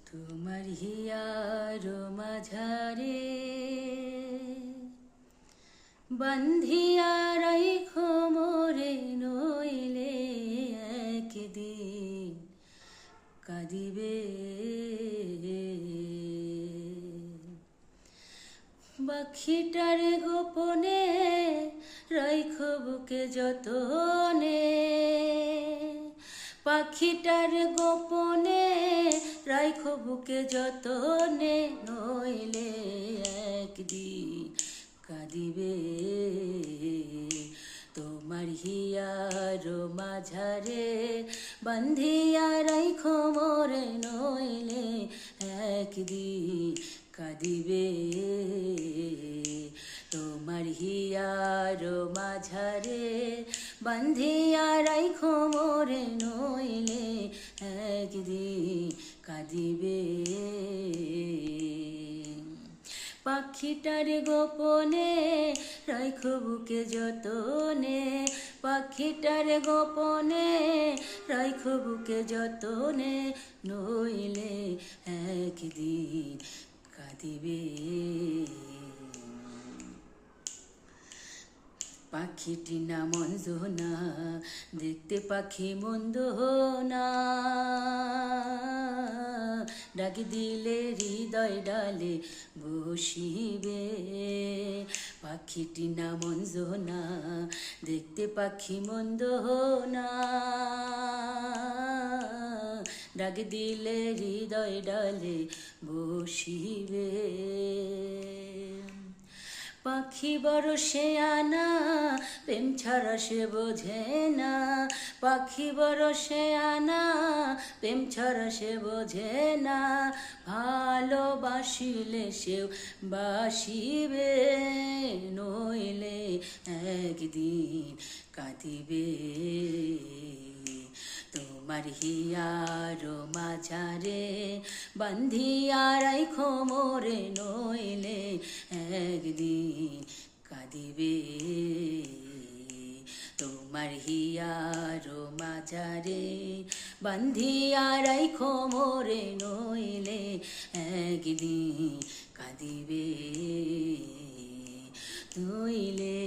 তোমার হিয়ার মাঝারে বান্ধিয়া রাইখো মোরে, নইলে একদিন কাঁদিবে। পাখিটার গোপনে রাইখো বুকে যতনে, পাখিটার গোপনে রাইখো বুকে যতনে, নইলে একদিন কাঁদিবে। তোমার হিয়ার মাঝারে বান্ধিয়া রাইখো মোরে, নইলে একদিন কাঁদিবে। তোমার হিয়ার মাঝারে বান্ধিয়া রাইখো মোরে, নইলে একদিন কাঁদিবে। পাখিটার গোপনে রাইখো বুকে যতনে, পাখিটার গোপনে রাইখো বুকে যতনে, নইলে একদিন কাঁদিবে। পাখিটি না মঞ্জনা, দেখতে পাখি মন্দ না, ডাক দিলে হৃদয় ডালে বসিবে। পাখিটি না মঞ্জনা, দেখতে পাখি মন্দ না, ডাক দিলে হৃদয় ডালে বসিবে। পাখি বড় শেয়ানা, প্রেম ছাড়া সে বোঝে না, পাখি বড় শেয়ানা, প্রেম ছাড়া সে বোঝে না, ভালোবাসিলে সেও বাসিবে, নইলে একদিন কাঁদিবে। তোমার হিয়ার মাঝারে বান্ধিয়া রাইখো মোরে, নইলে একদিন কাঁদিবে। তোমার হিয়ার মাঝারে বান্ধিয়া রাইখো মোরে, নইলে একদিন কাঁদিবে, নইলে